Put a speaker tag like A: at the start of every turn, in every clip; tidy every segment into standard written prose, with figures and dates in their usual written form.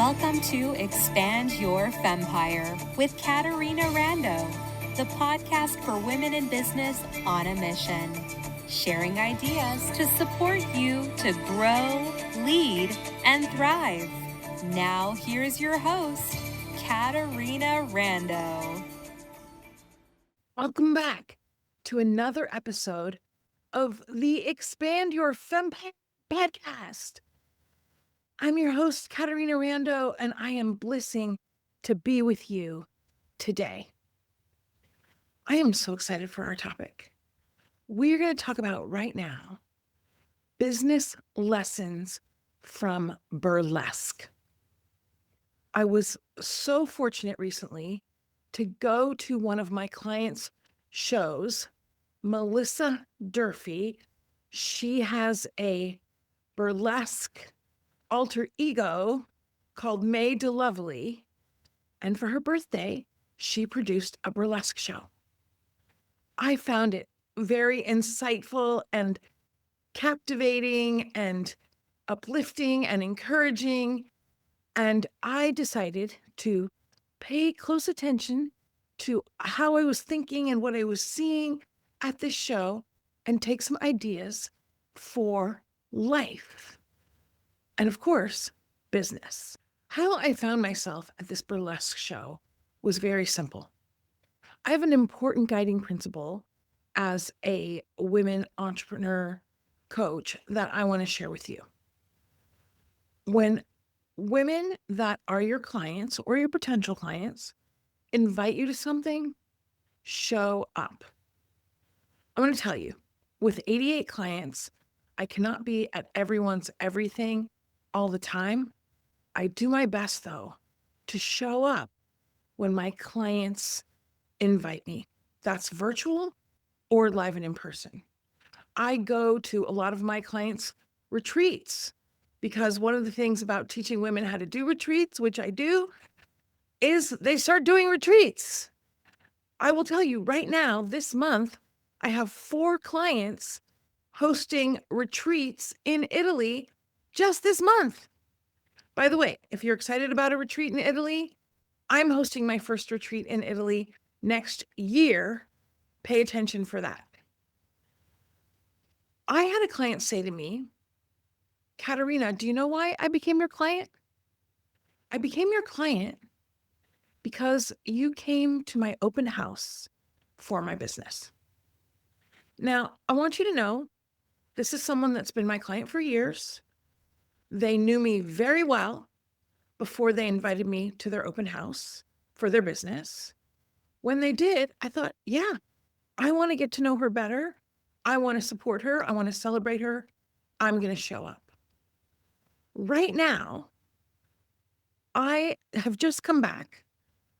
A: Welcome to Expand Your Fempire with Caterina Rando, the podcast for women in business on a mission, sharing ideas to support you to grow, lead, and thrive. Now, here's your host, Caterina Rando.
B: Welcome back to another episode of the Expand Your Fempire podcast. I'm your host, Caterina Rando, and I am blissing to be with you today. I am so excited for our topic. We're going to talk about right now business lessons from burlesque. I was so fortunate recently to go to one of my clients' shows, Melissa Durfee. She has a burlesque alter ego called May DeLovely, and for her birthday, she produced a burlesque show. I found it very insightful and captivating and uplifting and encouraging, and I decided to pay close attention to how I was thinking and what I was seeing at this show and take some ideas for life. And of course, business. How I found myself at this burlesque show was very simple. I have an important guiding principle as a women entrepreneur coach that I want to share with you. When women that are your clients or your potential clients invite you to something, show up. I'm going to tell you, with 88 clients, I cannot be at everyone's everything all the time. I do my best, though, to show up when my clients invite me. That's virtual or live and in person. I go to a lot of my clients' retreats because one of the things about teaching women how to do retreats, which I do, is they start doing retreats. I will tell you right now, this month, I have 4 clients hosting retreats in Italy just this month. By the way, if you're excited about a retreat in Italy, I'm hosting my first retreat in Italy next year. Pay attention for that. I had a client say to me, Caterina, do you know why I became your client? I became your client because you came to my open house for my business. Now, I want you to know, this is someone that's been my client for years. They knew me very well before they invited me to their open house for their business. When they did, I thought, yeah, I want to get to know her better. I want to support her. I want to celebrate her. I'm going to show up. Right now, I have just come back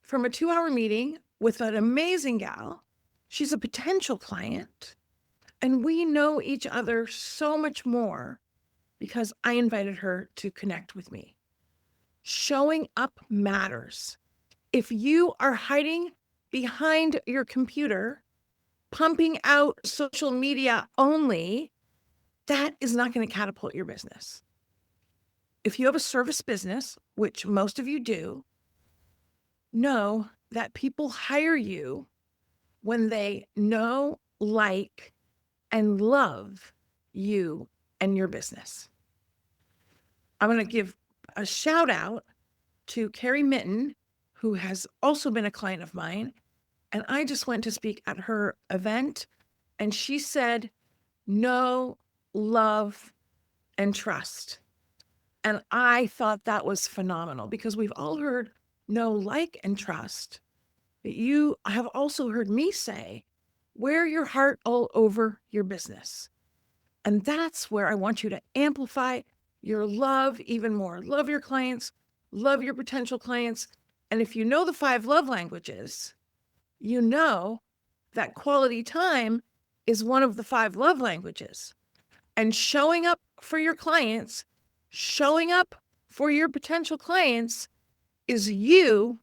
B: from a 2-hour meeting with an amazing gal. She's a potential client, and we know each other so much more because I invited her to connect with me. Showing up matters. If you are hiding behind your computer, pumping out social media only, that is not going to catapult your business. If you have a service business, which most of you do, know that people hire you when they know, like, and love you and your business. I'm going to give a shout out to Carrie Mitten, who has also been a client of mine. And I just went to speak at her event, and she said, know, love, and trust. And I thought that was phenomenal because we've all heard know, like, and trust. But you have also heard me say, wear your heart all over your business. And that's where I want you to amplify your love even more. Love your clients, love your potential clients. And if you know the 5 love languages, you know that quality time is one of the 5 love languages. And showing up for your clients, showing up for your potential clients is you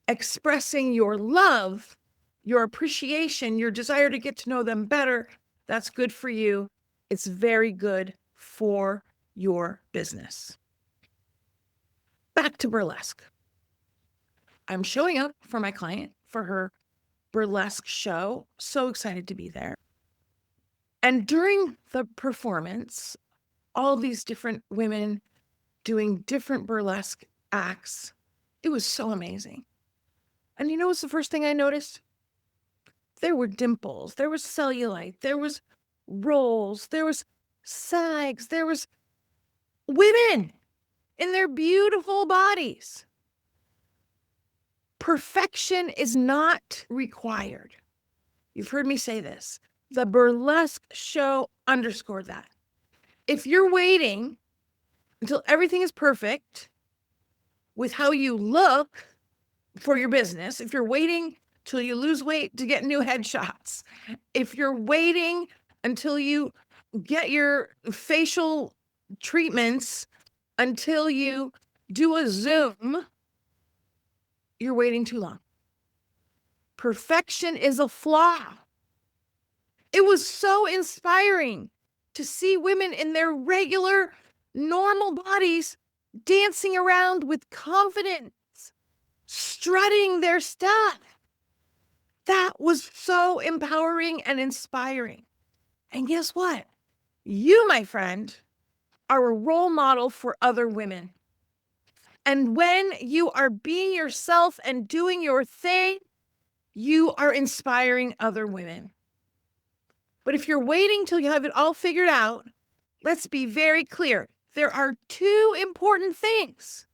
B: expressing your love, your appreciation, your desire to get to know them better. That's good for you. It's very good for your business. back to burlesque. I'm showing up for my client for her burlesque show. So excited to be there. And during the performance, all these different women doing different burlesque acts, it was so amazing. And you know what's the first thing I noticed? There were dimples, there was cellulite, there was rolls, there was sags, there was women in their beautiful bodies. Perfection is not required. You've heard me say this. The burlesque show underscored that. If you're waiting until everything is perfect with how you look for your business, if you're waiting till you lose weight to get new headshots, if you're waiting until you get your facial treatments, until you do a Zoom, you're waiting too long. Perfection is a flaw. It was so inspiring to see women in their regular, normal bodies dancing around with confidence, strutting their stuff. That was so empowering and inspiring. And guess what? You, my friend, are a role model for other women. And when you are being yourself and doing your thing, you are inspiring other women. But if you're waiting till you have it all figured out, let's be very clear. There are two important things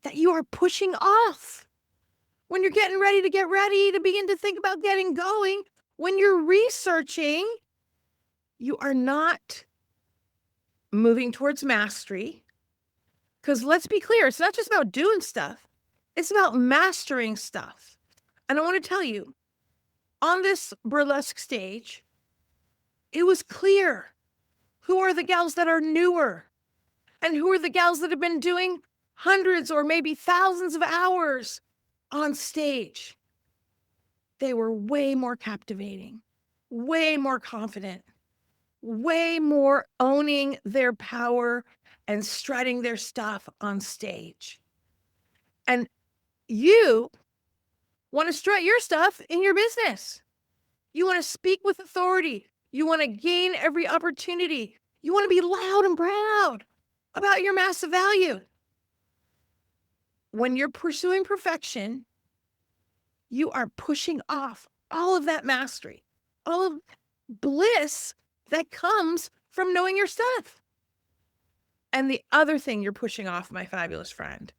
B: that you are pushing off. When you're getting ready to get ready to begin to think about getting going, when you're researching, you are not moving towards mastery. Because let's be clear, it's not just about doing stuff. It's about mastering stuff. And I want to tell you, on this burlesque stage, it was clear who are the gals that are newer and who are the gals that have been doing hundreds or maybe thousands of hours on stage. They were way more captivating, way more confident, way more owning their power and strutting their stuff on stage. And you want to strut your stuff in your business. You want to speak with authority. You want to gain every opportunity. You want to be loud and proud about your massive value. When you're pursuing perfection, you are pushing off all of that mastery, all of bliss that comes from knowing your stuff. And the other thing you're pushing off, my fabulous friend,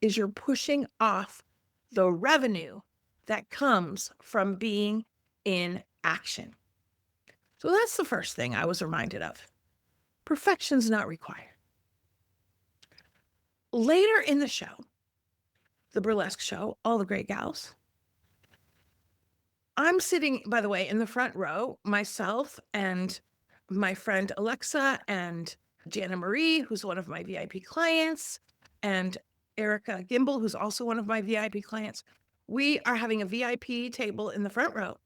B: is you're pushing off the revenue that comes from being in action. So that's the first thing I was reminded of. Perfection's not required. Later in the show, the burlesque show, all the great gals, I'm sitting, by the way, in the front row, myself and my friend Alexa and Jana Marie, who's one of my VIP clients, and Erica Gimbel, who's also one of my VIP clients. We are having a VIP table in the front row,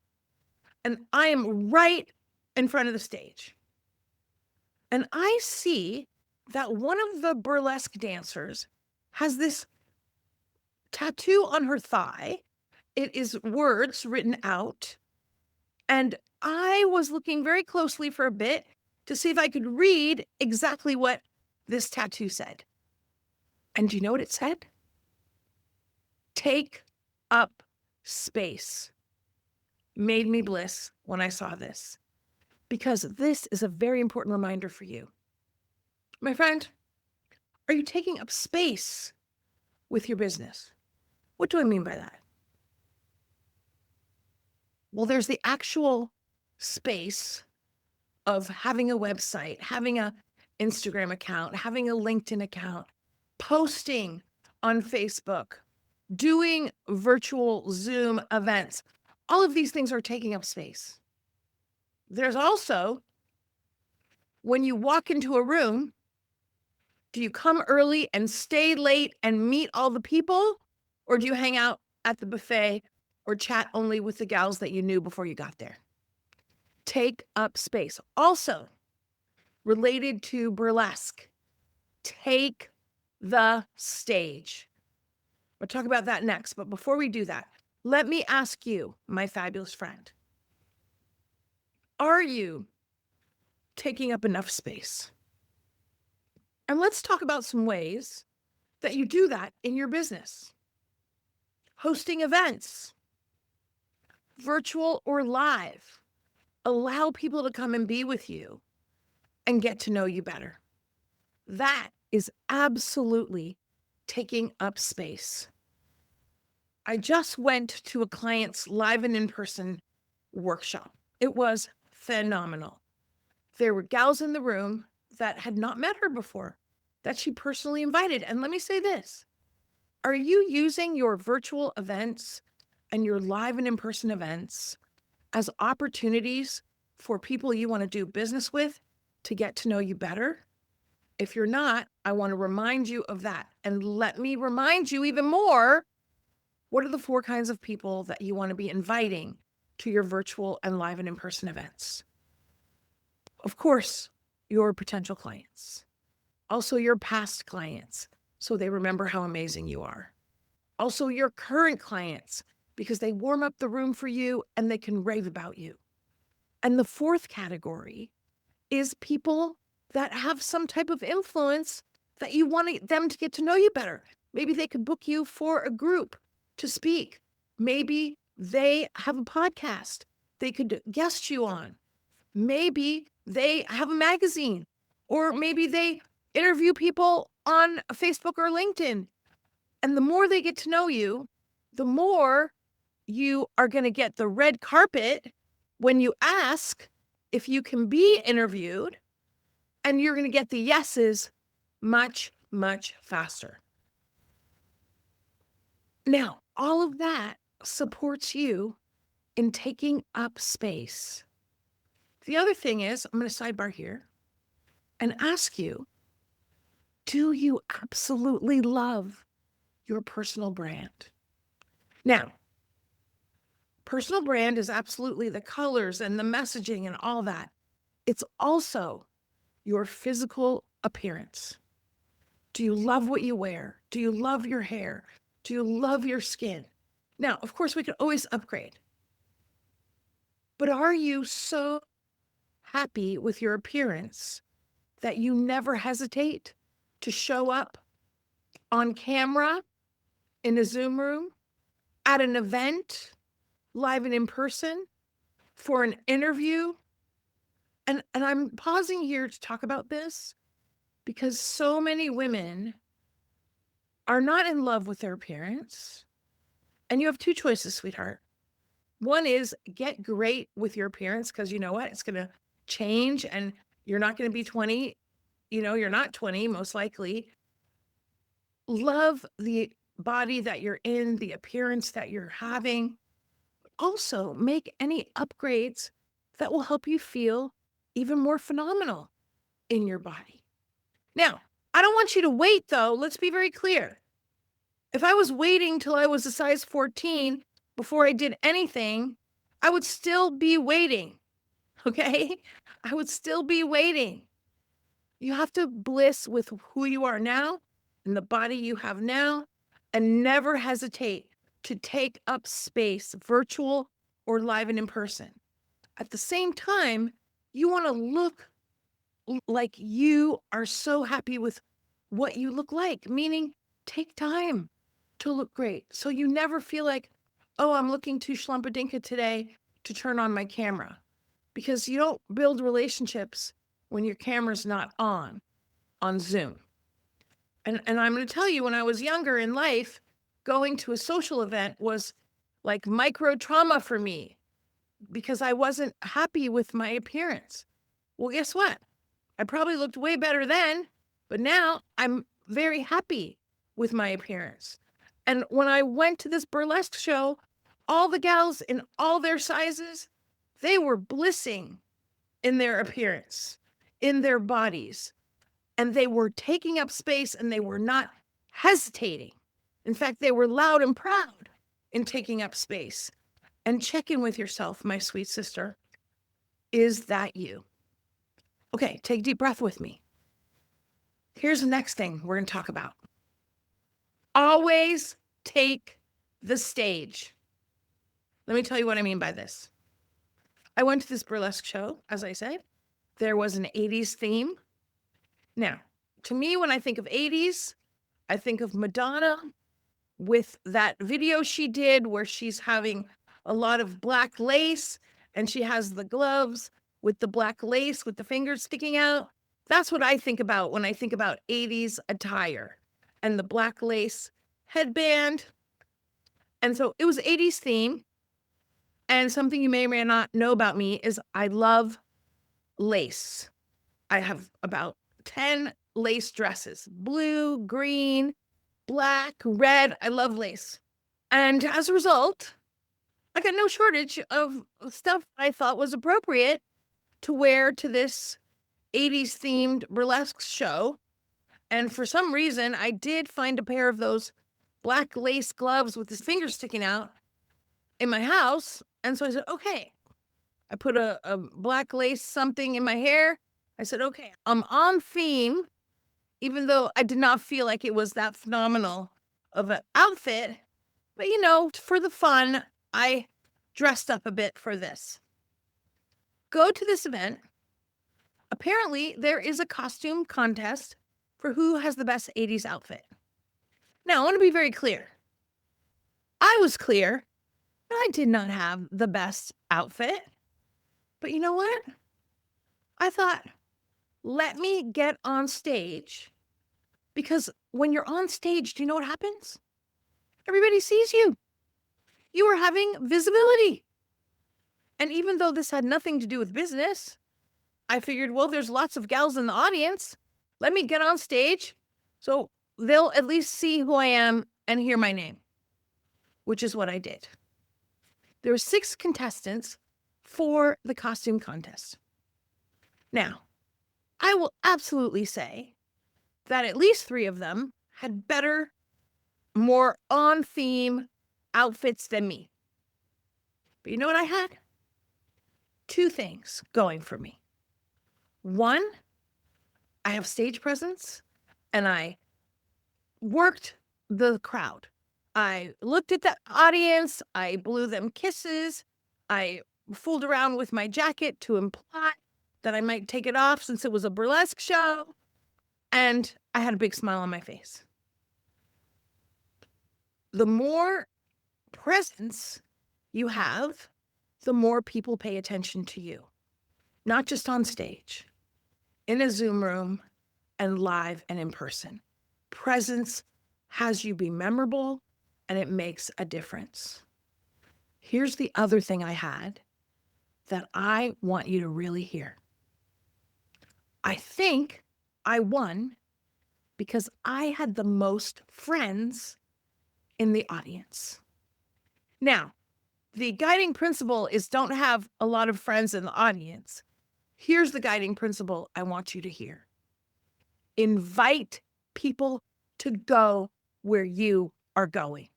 B: and I am right in front of the stage. And I see that one of the burlesque dancers has this tattoo on her thigh. It is words written out. And I was looking very closely for a bit to see if I could read exactly what this tattoo said. And do you know what it said? Take up space. Made me bliss when I saw this, because this is a very important reminder for you. My friend, are you taking up space with your business? What do I mean by that? Well, there's the actual space of having a website, having an Instagram account, having a LinkedIn account, posting on Facebook, doing virtual Zoom events. All of these things are taking up space. There's also, when you walk into a room, do you come early and stay late and meet all the people? Or do you hang out at the buffet or chat only with the gals that you knew before you got there? Take up space. Also, related to burlesque, take the stage. We'll talk about that next. But before we do that, let me ask you, my fabulous friend, are you taking up enough space? And let's talk about some ways that you do that in your business. Hosting events, virtual or live. Allow people to come and be with you and get to know you better. That is absolutely taking up space. I just went to a client's live and in-person workshop. It was phenomenal. There were gals in the room that had not met her before, that she personally invited. And let me say this, are you using your virtual events and your live and in-person events as opportunities for people you want to do business with to get to know you better? If you're not, I want to remind you of that. And let me remind you even more, what are the 4 kinds of people that you want to be inviting to your virtual and live and in-person events? Of course, your potential clients. Also your past clients, so they remember how amazing you are. Also your current clients, because they warm up the room for you and they can rave about you. And the 4th category is people that have some type of influence that you want them to get to know you better. Maybe they could book you for a group to speak. Maybe they have a podcast they could guest you on. Maybe they have a magazine, or maybe they interview people on Facebook or LinkedIn. And the more they get to know you, the more you are going to get the red carpet when you ask if you can be interviewed, and you're going to get the yeses much, much faster. Now, all of that supports you in taking up space. The other thing is, I'm going to sidebar here and ask you, do you absolutely love your personal brand? Now, personal brand is absolutely the colors and the messaging and all that. It's also your physical appearance. Do you love what you wear? Do you love your hair? Do you love your skin? Now, of course, we could always upgrade. But are you so happy with your appearance that you never hesitate to show up on camera, in a Zoom room, at an event, live and in person, for an interview? And I'm pausing here to talk about this because so many women are not in love with their appearance. And you have 2 choices, sweetheart. One is get great with your appearance, because you know what? It's going to change and you're not going to be 20. You're not 20, most likely. Love the body that you're in, the appearance that you're having. Also, make any upgrades that will help you feel even more phenomenal in your body. Now, I don't want you to wait, though. Let's be very clear. If I was waiting till I was a size 14 before I did anything, I would still be waiting, okay? I would still be waiting. You have to bliss with who you are now and the body you have now, and never hesitate to take up space, virtual or live and in person. At the same time, you want to look like you are so happy with what you look like, meaning take time to look great. So you never feel like, oh, I'm looking too schlumpadinka today to turn on my camera. Because you don't build relationships when your camera's not on Zoom. And I'm going to tell you, when I was younger in life, going to a social event was like micro trauma for me because I wasn't happy with my appearance. Well, guess what? I probably looked way better then, but now I'm very happy with my appearance. And when I went to this burlesque show, all the gals in all their sizes, they were blissing in their appearance, in their bodies, and they were taking up space and they were not hesitating. In fact, they were loud and proud in taking up space. And check in with yourself, my sweet sister. Is that you? Okay, take a deep breath with me. Here's the next thing we're going to talk about. Always take the stage. Let me tell you what I mean by this. I went to this burlesque show, as I said. There was an 80s theme. Now, to me, when I think of 80s, I think of Madonna with that video she did where she's having a lot of black lace and she has the gloves with the black lace with the fingers sticking out. That's what I think about when I think about 80s attire and the black lace headband. And so it was 80s theme. And something you may or may not know about me is I love lace. I have about 10 lace dresses, blue, green, black, red. I love lace. And as a result, I got no shortage of stuff I thought was appropriate to wear to this 80s themed burlesque show. And for some reason, I did find a pair of those black lace gloves with his fingers sticking out in my house. And so I said, okay. I put a black lace something in my hair. I said, okay, I'm on theme, even though I did not feel like it was that phenomenal of an outfit. But, for the fun, I dressed up a bit for this. Go to this event. Apparently, there is a costume contest for who has the best 80s outfit. Now, I want to be very clear. I was clear that I did not have the best outfit. But you know what? I thought, let me get on stage. Because when you're on stage, do you know what happens? Everybody sees you. You are having visibility. And even though this had nothing to do with business, I figured, well, there's lots of gals in the audience. Let me get on stage so they'll at least see who I am and hear my name, which is what I did. There were 6 contestants for the costume contest. Now, I will absolutely say that at least 3 of them had better, more on-theme outfits than me. But you know what I had? 2 things going for me. 1, I have stage presence, and I worked the crowd. I looked at the audience, I blew them kisses, I fooled around with my jacket to imply that I might take it off since it was a burlesque show, and I had a big smile on my face. The more presence you have, the more people pay attention to you. Not just on stage, in a Zoom room, and live and in person. Presence has you be memorable, and it makes a difference. Here's the other thing I had that I want you to really hear. I think I won because I had the most friends in the audience. Now, the guiding principle is don't have a lot of friends in the audience. Here's the guiding principle I want you to hear. Invite people to go where you are going.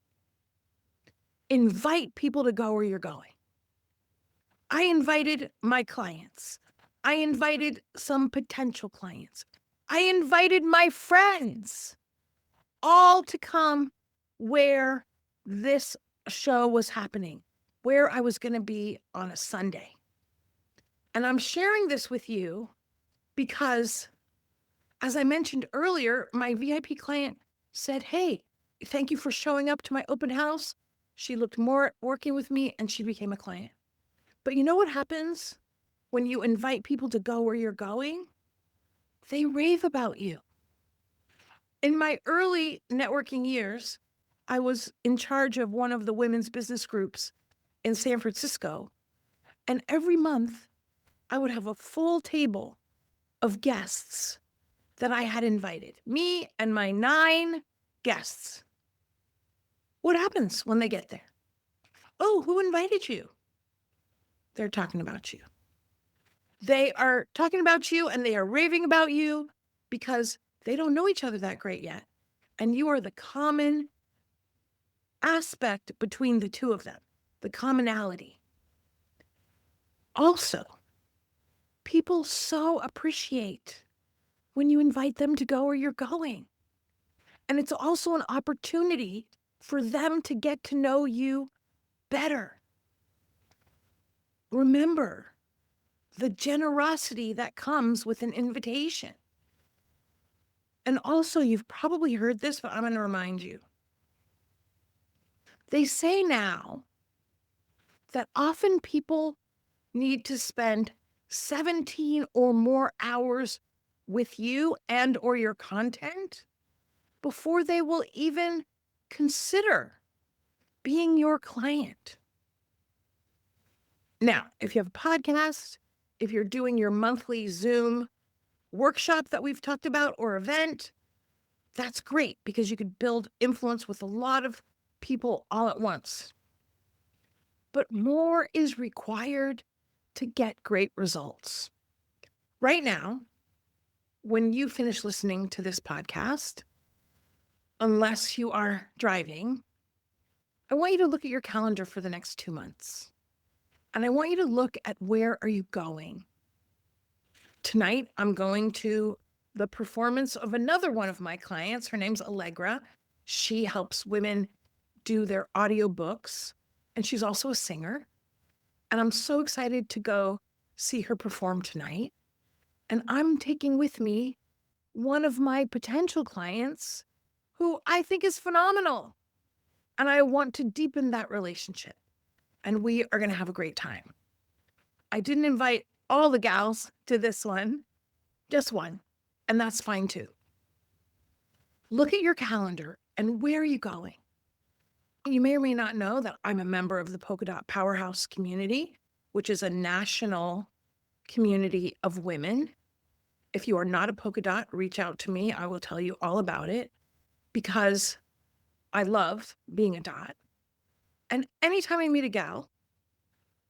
B: Invite people to go where you're going. I invited my clients. I invited some potential clients. I invited my friends all to come where this show was happening, where I was going to be on a Sunday. And I'm sharing this with you because, as I mentioned earlier, my VIP client said, hey, thank you for showing up to my open house. She looked more at working with me and she became a client. But you know what happens when you invite people to go where you're going? They rave about you. In my early networking years, I was in charge of one of the women's business groups in San Francisco. And every month, I would have a full table of guests that I had invited. Me and my 9 guests. What happens when they get there? Oh, who invited you? They're talking about you. They are talking about you and they are raving about you because they don't know each other that great yet. And you are the common aspect between the two of them, the commonality. Also, people so appreciate when you invite them to go where you're going. And it's also an opportunity for them to get to know you better. Remember the generosity that comes with an invitation. And also, you've probably heard this, but I'm going to remind you. They say now that often people need to spend 17 or more hours with you and or your content before they will even consider being your client. Now, if you have a podcast, if you're doing your monthly Zoom workshop that we've talked about or event, that's great because you could build influence with a lot of people all at once. But more is required to get great results. Right now, when you finish listening to this podcast, unless you are driving, I want you to look at your calendar for the next 2 months. And I want you to look at where are you going. Tonight, I'm going to the performance of another one of my clients. Her name's Allegra. She helps women do their audiobooks, and she's also a singer. And I'm so excited to go see her perform tonight. And I'm taking with me one of my potential clients who I think is phenomenal. And I want to deepen that relationship. And we are going to have a great time. I didn't invite all the gals to this one, just one. And that's fine too. Look at your calendar and where are you going? You may or may not know that I'm a member of the Polka Dot Powerhouse community, which is a national community of women. If you are not a polka dot, reach out to me. I will tell you all about it because I love being a dot. And anytime I meet a gal,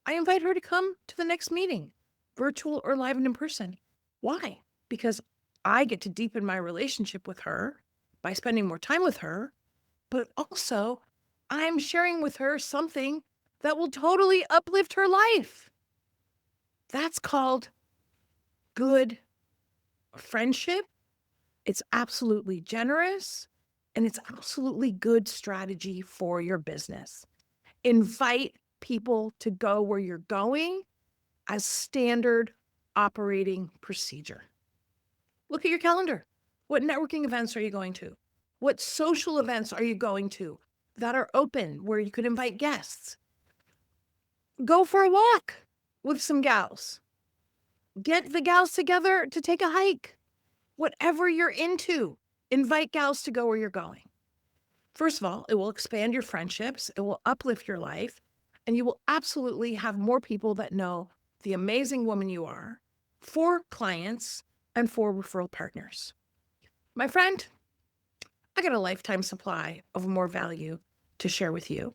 B: I invite her to come to the next meeting, virtual or live and in person. Why? Because I get to deepen my relationship with her by spending more time with her, but also I'm sharing with her something that will totally uplift her life. That's called good friendship. It's absolutely generous, and it's absolutely good strategy for your business. Invite people to go where you're going as standard operating procedure. Look at your calendar. What networking events are you going to? What social events are you going to that are open where you could invite guests? Go for a walk with some gals. Get the gals together to take a hike. Whatever you're into, invite gals to go where you're going. First of all, it will expand your friendships, it will uplift your life, and you will absolutely have more people that know the amazing woman you are for clients and for referral partners. My friend, I got a lifetime supply of more value to share with you.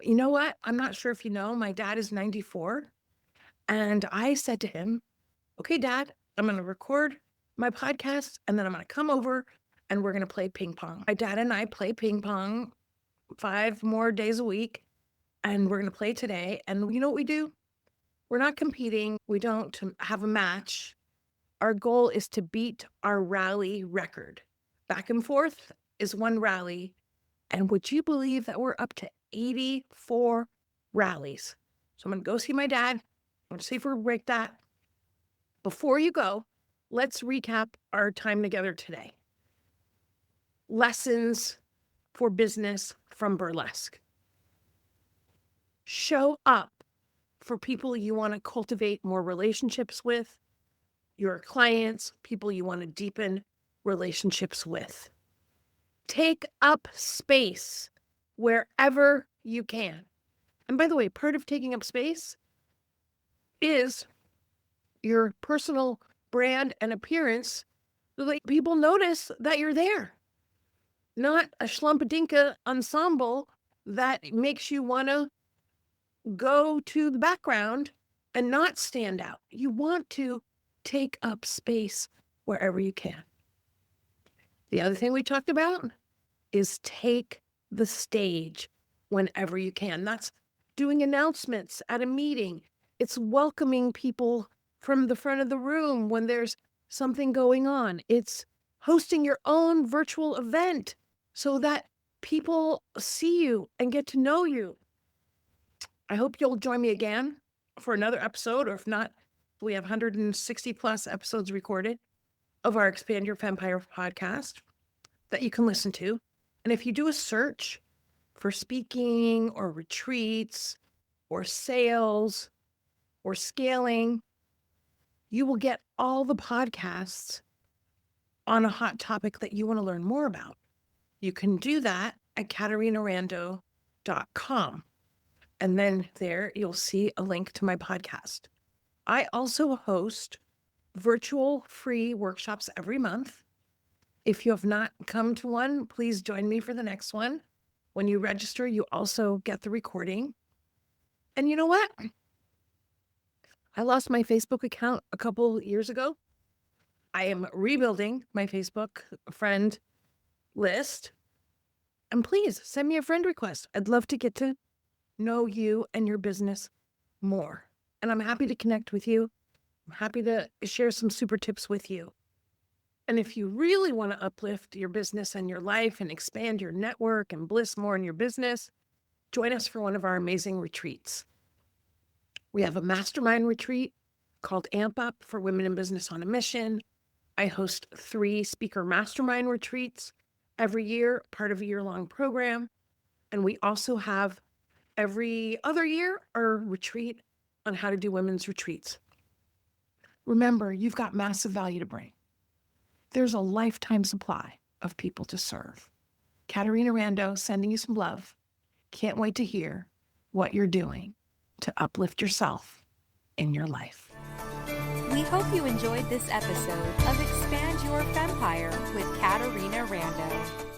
B: You know what? I'm not sure if you know, my dad is 94. And I said to him, okay, Dad, I'm going to record my podcast and then I'm going to come over and we're going to play ping pong. My dad and I play ping pong 5 more days a week and we're going to play today. And you know what we do? We're not competing. We don't have a match. Our goal is to beat our rally record. Back and forth is one rally. And would you believe that we're up to 84 rallies? So I'm going to go see my dad. I'm going to see if we break that. Before you go, let's recap our time together today. Lessons for business from Burlesque. Show up for people you want to cultivate more relationships with, your clients, people you want to deepen relationships with. Take up space wherever you can. And by the way, part of taking up space is your personal brand and appearance so that people notice that you're there. Not a schlumpadinka ensemble that makes you want to go to the background and not stand out. You want to take up space wherever you can. The other thing we talked about is take the stage whenever you can. That's doing announcements at a meeting. It's welcoming people from the front of the room when there's something going on. It's hosting your own virtual event so that people see you and get to know you. I hope you'll join me again for another episode, or if not, we have 160 plus episodes recorded of our Expand Your Fempire podcast that you can listen to. And if you do a search for speaking or retreats or sales or scaling, you will get all the podcasts on a hot topic that you want to learn more about. You can do that at CaterinaRando.com. And then there you'll see a link to my podcast. I also host virtual free workshops every month. If you have not come to one, please join me for the next one. When you register, you also get the recording. And you know what? I lost my Facebook account a couple years ago. I am rebuilding my Facebook friend list. And please send me a friend request. I'd love to get to know you and your business more. And I'm happy to connect with you. I'm happy to share some super tips with you. And if you really want to uplift your business and your life and expand your network and bliss more in your business, join us for one of our amazing retreats. We have a mastermind retreat called Amp Up for Women in Business on a Mission. I host 3 speaker mastermind retreats every year, part of a year-long program. And we also have every other year our retreat on how to do women's retreats. Remember, you've got massive value to bring. There's a lifetime supply of people to serve. Caterina Rando sending you some love. Can't wait to hear what you're doing to uplift yourself in your life.
A: We hope you enjoyed this episode of Expand Your Fempire with Caterina Rando.